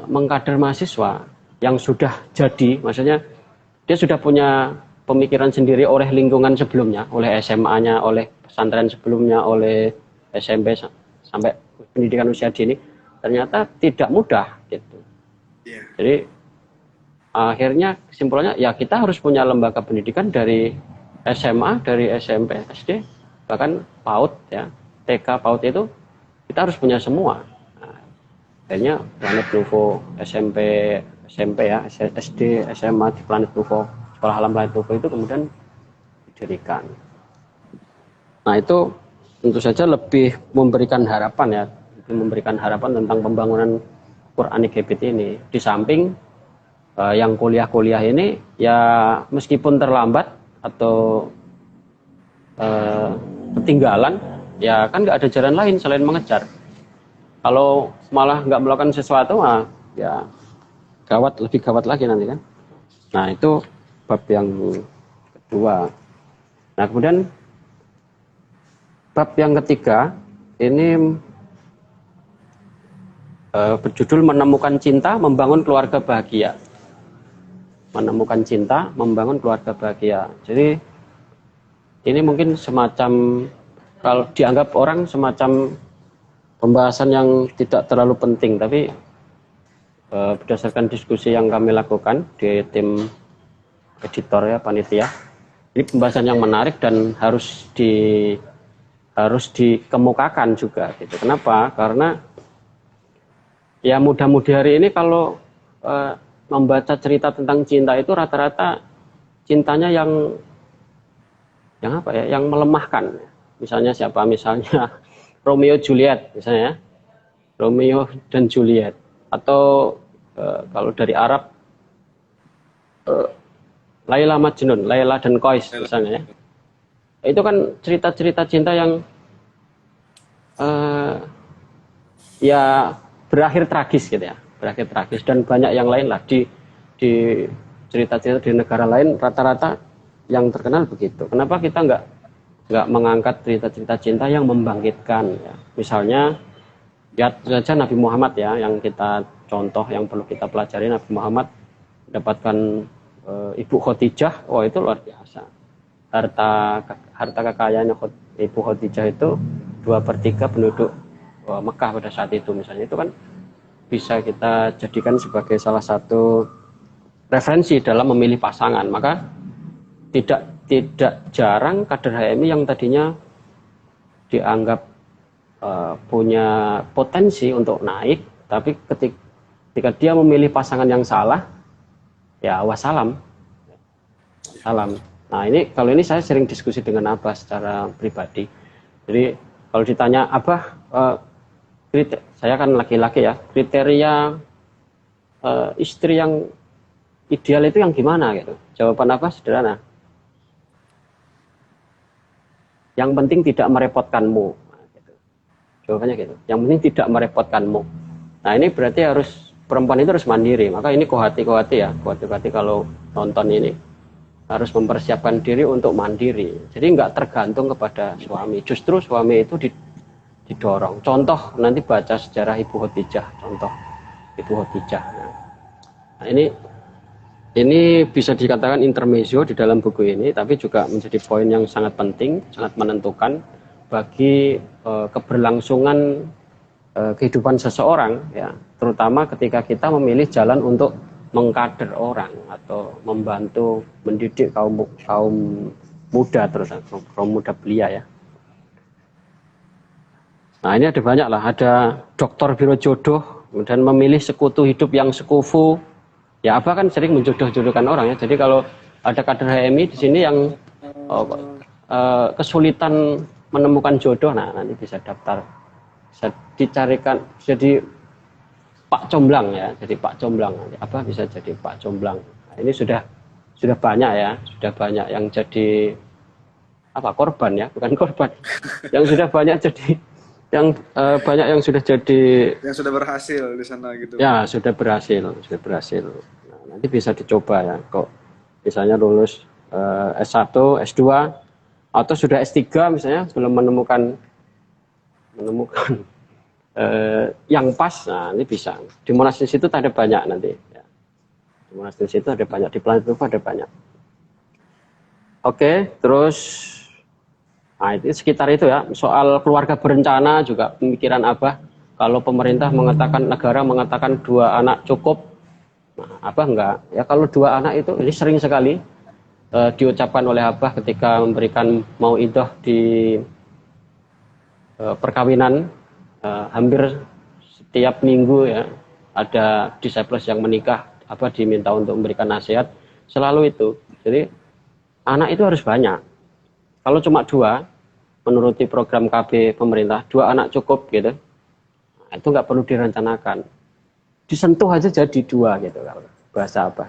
mengkader mahasiswa yang sudah jadi, maksudnya dia sudah punya pemikiran sendiri oleh lingkungan sebelumnya, oleh SMA-nya, oleh pesantren sebelumnya, oleh SMP sampai pendidikan usia dini, ternyata tidak mudah gitu. Jadi akhirnya kesimpulannya ya kita harus punya lembaga pendidikan dari SMA, dari SMP, SD, bahkan PAUD ya, TK, PAUD itu kita harus punya semua. Nah, akhirnya Planet Nuvo SMP ya, SD, SMA di Planet Nuvo, sekolah alam Planet Nuvo itu kemudian didirikan. Nah, itu tentu saja lebih memberikan harapan ya, tentang pembangunan Quranic habit ini. Di samping yang kuliah-kuliah ini ya meskipun terlambat atau ketinggalan, ya kan nggak ada jalan lain selain mengejar. Kalau malah nggak melakukan sesuatu, ya lebih gawat lagi nanti kan. Nah itu bab yang kedua. Nah kemudian bab yang ketiga ini berjudul menemukan cinta, membangun keluarga bahagia. Menemukan cinta, membangun keluarga bahagia. Jadi ini mungkin semacam, kalau dianggap orang semacam pembahasan yang tidak terlalu penting, tapi berdasarkan diskusi yang kami lakukan di tim editor ya, panitia, ini pembahasan yang menarik dan harus dikemukakan juga gitu. Kenapa? Karena ya mudah-mudi hari ini kalau membaca cerita tentang cinta itu rata-rata cintanya yang apa ya, yang melemahkan. Misalnya siapa? Misalnya Romeo Juliet misalnya ya. Romeo dan Juliet. Atau kalau dari Arab Laila Majnun, Laila dan Qais misalnya ya. Itu kan cerita-cerita cinta yang ya berakhir tragis gitu ya. Berakhir tragis, dan banyak yang lain lah di cerita-cerita di negara lain rata-rata yang terkenal begitu. Kenapa kita nggak mengangkat cerita-cerita cinta yang membangkitkan ya? Misalnya lihat saja Nabi Muhammad ya, yang kita contoh yang perlu kita pelajari. Nabi Muhammad mendapatkan Ibu Khadijah, itu luar biasa. Harta kekayaannya Ibu Khadijah itu 2/3 penduduk Mekah pada saat itu misalnya. Itu kan bisa kita jadikan sebagai salah satu referensi dalam memilih pasangan. Maka tidak jarang kader HMI yang tadinya dianggap punya potensi untuk naik, tapi ketika dia memilih pasangan yang salah, ya wassalam. Salam. Nah kalau ini saya sering diskusi dengan Abah secara pribadi. Jadi kalau ditanya Abah, saya kan laki-laki ya, kriteria istri yang ideal itu yang gimana gitu? Jawaban apa? Sederhana. Yang penting tidak merepotkanmu. Nah, gitu. Jawabannya gitu. Yang penting tidak merepotkanmu. Nah ini berarti perempuan itu harus mandiri. Maka ini kohati ya, kohati kalau nonton ini harus mempersiapkan diri untuk mandiri. Jadi nggak tergantung kepada suami. Justru suami itu didorong. Contoh nanti baca sejarah Ibu Khadijah, contoh Ibu Khadijah. Nah, ini bisa dikatakan intermezzo di dalam buku ini, tapi juga menjadi poin yang sangat penting, sangat menentukan bagi keberlangsungan kehidupan seseorang, ya, terutama ketika kita memilih jalan untuk mengkader orang atau membantu mendidik kaum muda, terus kaum muda belia ya. Nah ini ada banyak lah, ada dokter biro jodoh, kemudian memilih sekutu hidup yang sekufu. Ya Abah kan sering menjodoh-jodohkan orang ya. Jadi kalau ada kader HMI di sini yang kesulitan menemukan jodoh, nah nanti bisa daftar, bisa dicarikan jadi Pak Comblang ya. Jadi Pak Comblang, nanti Abah bisa jadi Pak Comblang. Nah, ini sudah banyak ya, sudah banyak yang jadi korban ya, bukan korban, yang sudah banyak jadi banyak yang sudah jadi, yang sudah berhasil di sana gitu ya, sudah berhasil. Nah, nanti bisa dicoba ya, kok misalnya lulus S1, S2 atau sudah S3 misalnya belum menemukan yang pas. Nah ini bisa di Monas Institute ada banyak nanti ya. Di Monas Institute ada banyak, di Planet Rupa ada banyak. Oke, terus nah itu sekitar itu ya. Soal keluarga berencana juga pemikiran Abah. Kalau pemerintah mengatakan, negara mengatakan 2 anak cukup, nah Abah enggak. Ya kalau 2 anak itu, ini sering sekali diucapkan oleh Abah ketika memberikan mauidhah di perkawinan. Hampir setiap minggu ya ada disciples yang menikah, Abah diminta untuk memberikan nasihat selalu itu. Jadi anak itu harus banyak. Kalau cuma 2, menuruti program KB pemerintah, 2 anak cukup gitu. Nah, itu nggak perlu direncanakan. Disentuh aja jadi 2 gitu. bahasa apa?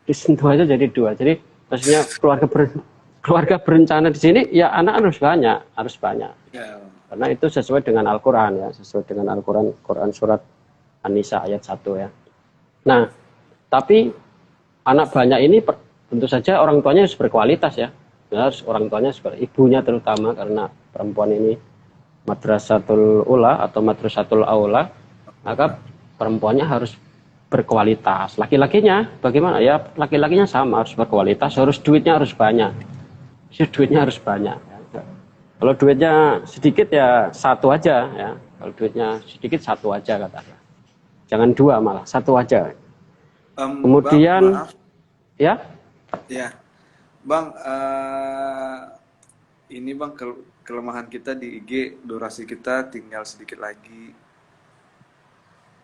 Disentuh aja jadi dua. Jadi maksudnya keluarga berencana di sini ya anak harus banyak. Ya. Karena itu sesuai dengan Al-Qur'an ya, sesuai dengan Al-Qur'an, Quran surat An-Nisa ayat 1 ya. Nah, tapi anak banyak ini tentu saja orang tuanya harus berkualitas ya. Harus orang tuanya ibunya terutama, karena perempuan ini madrasatul ula atau madrasatul aula, maka perempuannya harus berkualitas. Laki-lakinya bagaimana? Ya laki-lakinya sama, harus berkualitas, duitnya harus banyak. Duitnya harus banyak. Kalau duitnya sedikit ya satu aja ya. Kalau duitnya sedikit satu aja katanya. Jangan dua, malah satu aja. Kemudian Bang, maaf. ya. Ya, Bang, ini Bang kelemahan kita di IG, durasi kita tinggal sedikit lagi.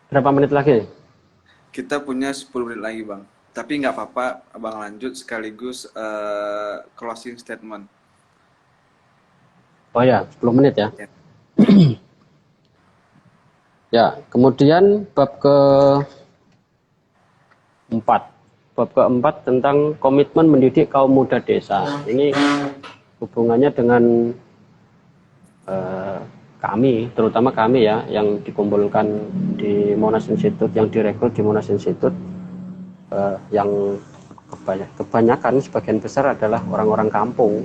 Berapa menit lagi? Kita punya 10 menit lagi, Bang. Tapi nggak apa-apa, Bang lanjut sekaligus closing statement. Oh ya, 10 menit ya. Ya. Ya, kemudian bab keempat. Bab keempat tentang komitmen mendidik kaum muda desa. Ini hubungannya dengan kami, terutama kami ya, yang dikumpulkan di Monash Institute, yang direkrut di Monash Institute, yang kebanyakan sebagian besar adalah orang-orang kampung.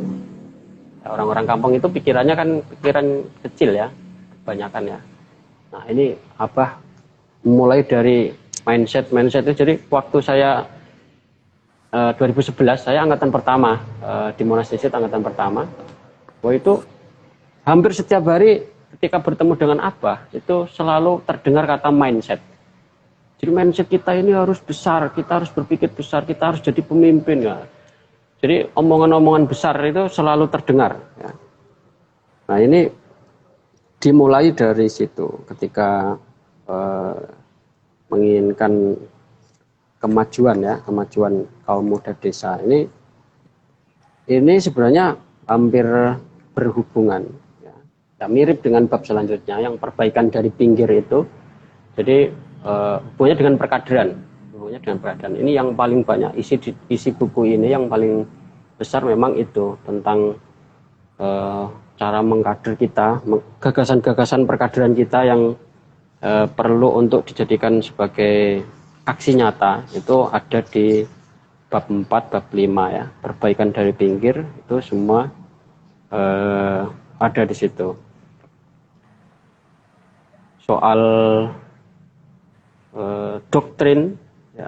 Orang-orang kampung itu pikirannya kan pikiran kecil ya, kebanyakan ya. Nah ini apa? Mulai dari mindset itu. Jadi waktu saya 2011 saya angkatan pertama di Monash Institute, angkatan pertama. Waktu itu hampir setiap hari ketika bertemu dengan Abah itu selalu terdengar kata mindset. Jadi mindset kita ini harus besar, kita harus berpikir besar, kita harus jadi pemimpin ya. Jadi omongan-omongan besar itu selalu terdengar. Ya. Nah ini dimulai dari situ ketika menginginkan kemajuan ya, kemajuan kaum muda desa ini sebenarnya hampir berhubungan. Ya. Ya, mirip dengan bab selanjutnya yang perbaikan dari pinggir itu. Jadi hubungannya dengan perkaderan. Ini yang paling banyak isi buku ini, yang paling besar memang itu tentang cara mengkader kita, gagasan-gagasan perkaderan kita yang perlu untuk dijadikan sebagai aksi nyata. Itu ada di bab 4, bab 5 ya, perbaikan dari pinggir, itu semua ada di situ. Soal doktrin ya,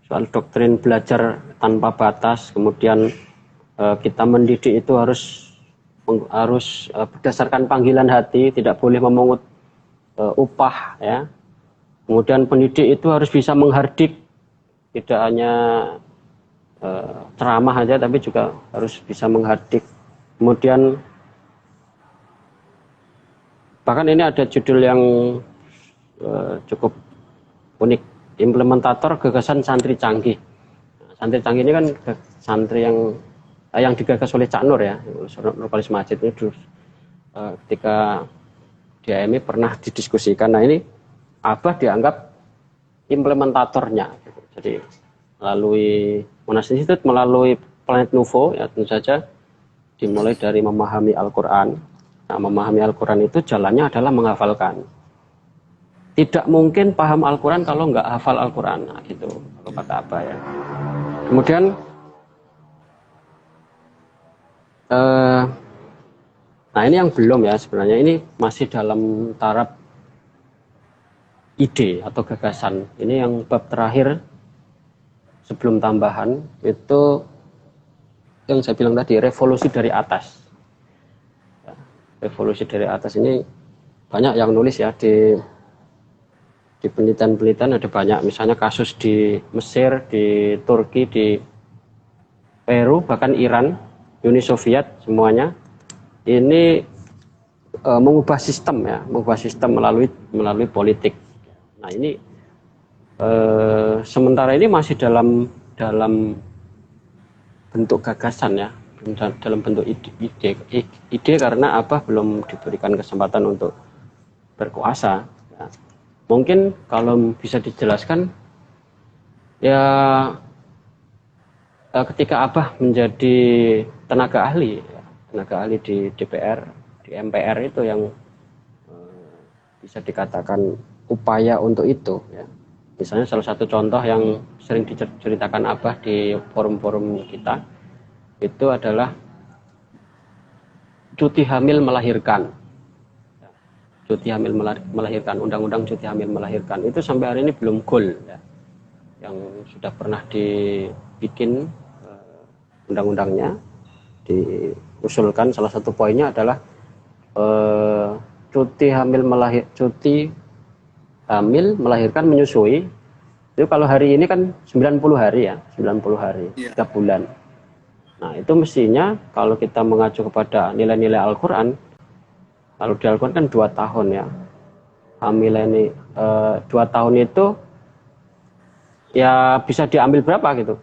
soal doktrin belajar tanpa batas, kemudian kita mendidik itu harus berdasarkan panggilan hati, tidak boleh memungut upah ya. Kemudian pendidik itu harus bisa menghardik, tidak hanya ceramah aja tapi juga harus bisa menghardik. Kemudian bahkan ini ada judul yang cukup unik, implementator gagasan santri canggih. Santri canggih ini kan santri yang digagas oleh Cak Nur ya, Nurkalis Majid ini ketika di AMI pernah didiskusikan. Nah ini Abah dianggap implementatornya. Jadi melalui Monash Institute, melalui Planet Nuvo ya tentu saja dimulai dari memahami Al-Quran. Nah memahami Al-Quran itu jalannya adalah menghafalkan. Tidak mungkin paham Al-Quran kalau nggak hafal Al-Quran, nah, gitu, kalau kata apa ya. Kemudian nah ini yang belum ya sebenarnya, ini masih dalam taraf ide atau gagasan. Ini yang bab terakhir sebelum tambahan itu yang saya bilang tadi, revolusi dari atas. Revolusi dari atas ini banyak yang nulis ya di penelitian-penelitian, ada banyak, misalnya kasus di Mesir, di Turki, di Peru, bahkan Iran, Uni Soviet, semuanya ini mengubah sistem ya, melalui politik. Nah ini sementara ini masih dalam bentuk gagasan ya, dalam bentuk ide karena apa, belum diberikan kesempatan untuk berkuasa. Mungkin kalau bisa dijelaskan Ya, ketika Abah menjadi tenaga ahli, ya, tenaga ahli di DPR, di MPR itu yang bisa dikatakan upaya untuk itu. Ya. Misalnya salah satu contoh yang sering diceritakan Abah di forum-forum kita itu adalah cuti hamil melahirkan. Cuti hamil melahirkan, undang-undang cuti hamil melahirkan itu sampai hari ini belum goal. Ya. Yang sudah pernah dibikin undang-undangnya, diusulkan salah satu poinnya adalah cuti hamil melahirkan menyusui itu kalau hari ini kan 90 hari ya, 90 hari, 3 bulan. Nah, itu mestinya kalau kita mengacu kepada nilai-nilai Al-Qur'an, kalau di Al-Qur'an kan 2 tahun ya. Hamil ini 2 tahun itu ya bisa diambil berapa gitu.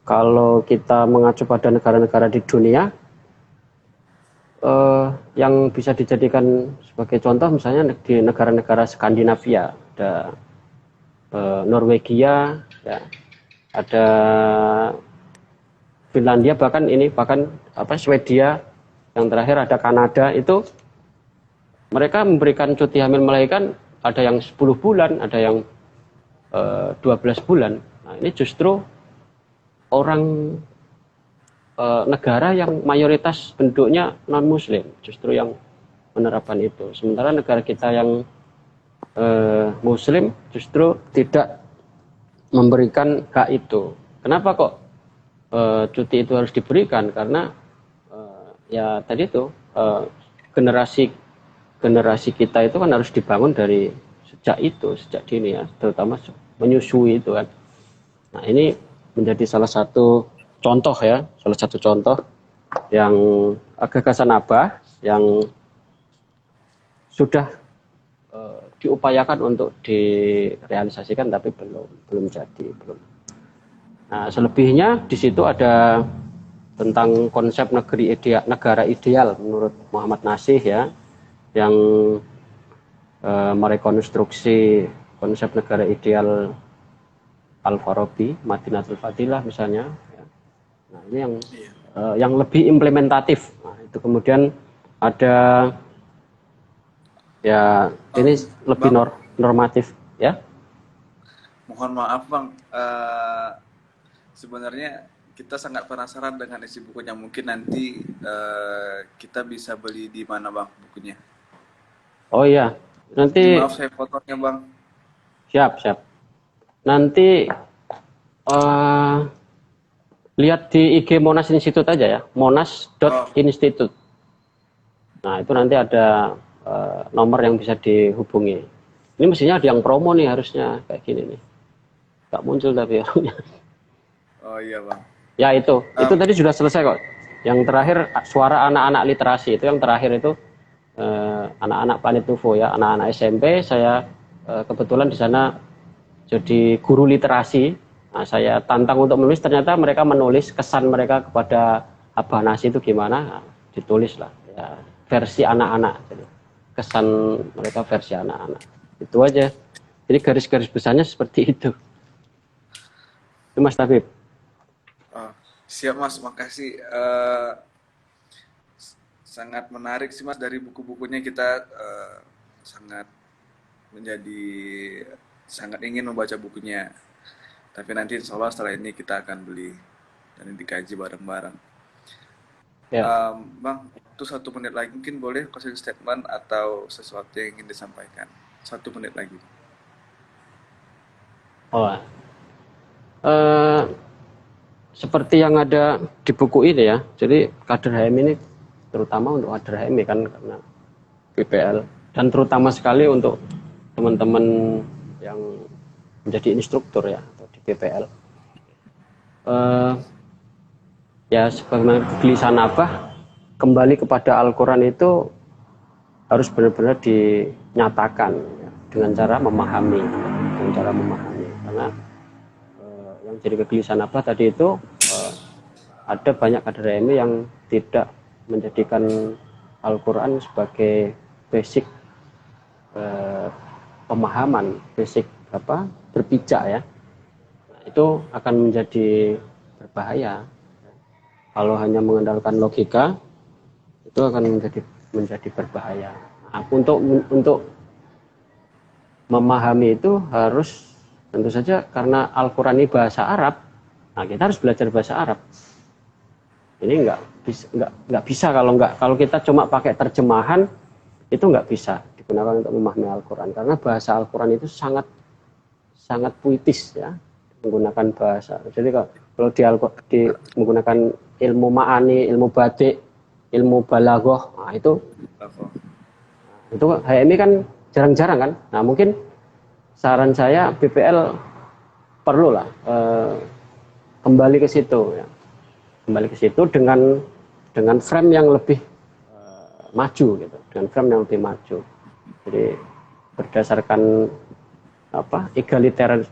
Kalau kita mengacu pada negara-negara di dunia yang bisa dijadikan sebagai contoh misalnya di negara-negara Skandinavia ada Norwegia ya, ada Finlandia, bahkan Swedia, yang terakhir ada Kanada. Itu mereka memberikan cuti hamil melahirkan ada yang 10 bulan, ada yang 12 bulan. Nah, ini justru orang negara yang mayoritas penduduknya non muslim justru yang menerapkan itu, sementara negara kita yang muslim justru tidak memberikan hak itu. Kenapa kok cuti itu harus diberikan? Karena ya tadi itu generasi kita itu kan harus dibangun dari sejak dini ya, terutama menyusui itu kan. Nah, ini menjadi salah satu contoh yang gagasan Abah yang sudah diupayakan untuk direalisasikan tapi belum jadi. Nah, selebihnya di situ ada tentang konsep negara ideal menurut Muhammad Nasih ya, yang merekonstruksi konsep negara ideal Al-Farabi, Madinatul Fadilah misalnya. Nah, ini yang lebih implementatif. Nah, itu kemudian ada ya ini lebih normatif ya. Mohon maaf Bang, sebenarnya kita sangat penasaran dengan isi bukunya. Mungkin nanti kita bisa beli di mana Bang bukunya? Oh iya, nanti maaf saya fotonya Bang. Siap. Nanti lihat di IG Monas Institute aja ya, monas.institute. Nah, itu nanti ada nomor yang bisa dihubungi. Ini mestinya ada yang promo nih, harusnya kayak gini nih. Gak muncul tapi orangnya. Oh iya Bang. Ya itu tadi sudah selesai kok. Yang terakhir suara anak-anak literasi, itu yang terakhir itu anak-anak Planet Nuvo ya, anak-anak SMP. Saya kebetulan di sana jadi guru literasi. Nah, saya tantang untuk menulis, ternyata mereka menulis kesan mereka kepada Abah Nasih itu gimana, nah, ditulis lah ya, versi anak-anak. Jadi kesan mereka versi anak-anak. Itu aja. Jadi garis-garis besarnya seperti itu. Itu Mas Tabib. Siap Mas, makasih. Sangat menarik sih Mas, dari buku-bukunya kita sangat ingin membaca bukunya. Tapi nanti insya Allah setelah ini kita akan beli dan dikaji bareng-bareng. Ya. Bang, itu 1 menit lagi mungkin boleh closing statement atau sesuatu yang ingin disampaikan. 1 menit lagi. Seperti yang ada di buku ini ya. Jadi kader HM ini terutama untuk kader HM kan karena BPL, dan terutama sekali untuk teman-teman yang menjadi instruktur ya atau di BPL. Ya sebagaimana kegelisahan Abah, kembali kepada Al-Quran itu harus benar-benar dinyatakan ya, dengan cara memahami, karena yang jadi kegelisahan Abah tadi itu ada banyak kader HMI yang tidak menjadikan Al-Quran sebagai basic pemahaman, basic berpijak ya. itu akan menjadi berbahaya. Kalau hanya mengandalkan logika, itu akan menjadi berbahaya. Nah, untuk memahami itu harus tentu saja karena Al-Quran ini bahasa Arab. Nah, kita harus belajar bahasa Arab. Ini nggak bisa kalau kita cuma pakai terjemahan, itu nggak bisa digunakan untuk memahami Al-Quran, karena bahasa Al-Quran itu sangat puitis ya, menggunakan bahasa. Jadi kalau menggunakan ilmu ma'ani, ilmu badik, ilmu balaghah, nah itu HMI kan jarang-jarang kan. Nah, mungkin saran saya BPL perlulah kembali ke situ ya. Kembali ke situ dengan frame yang lebih maju gitu, dengan frame yang lebih maju. Jadi berdasarkan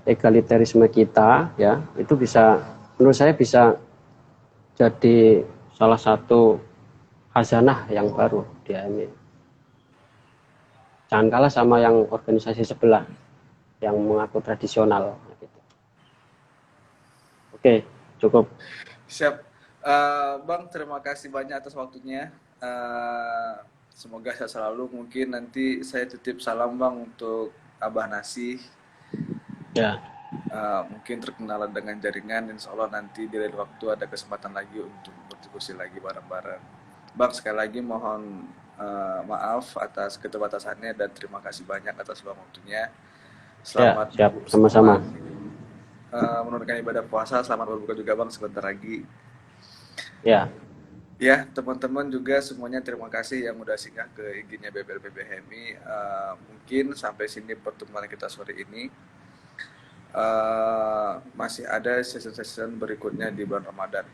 egalitarisme kita ya, itu bisa, menurut saya bisa jadi salah satu khazanah yang baru di HMI. Jangan kalah sama yang organisasi sebelah yang mengaku tradisional gitu. Oke, cukup. Siap. Bang, terima kasih banyak atas waktunya. Semoga sehat selalu. Mungkin nanti saya titip salam Bang untuk Abah Nasih. Ya. Mungkin terkenalan dengan jaringan. Insya Allah nanti di lain waktu ada kesempatan lagi untuk berdiskusi lagi bareng-bareng. Bang, sekali lagi mohon maaf atas keterbatasannya dan terima kasih banyak atas waktunya. Selamat siap. Sama-sama. Menunaikan ibadah puasa, selamat berbuka juga Bang sebentar lagi. Ya. Ya, teman-teman juga semuanya terima kasih yang udah singgah ke IG-nya BPLPB HMI. Mungkin sampai sini pertemuan kita sore ini. Masih ada sesi-sesi berikutnya di bulan Ramadan.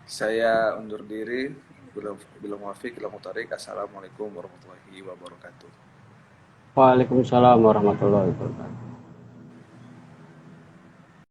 Saya undur diri. Bila muafiq, bila mutarik. Assalamualaikum warahmatullahi wabarakatuh. Waalaikumsalam warahmatullahi wabarakatuh.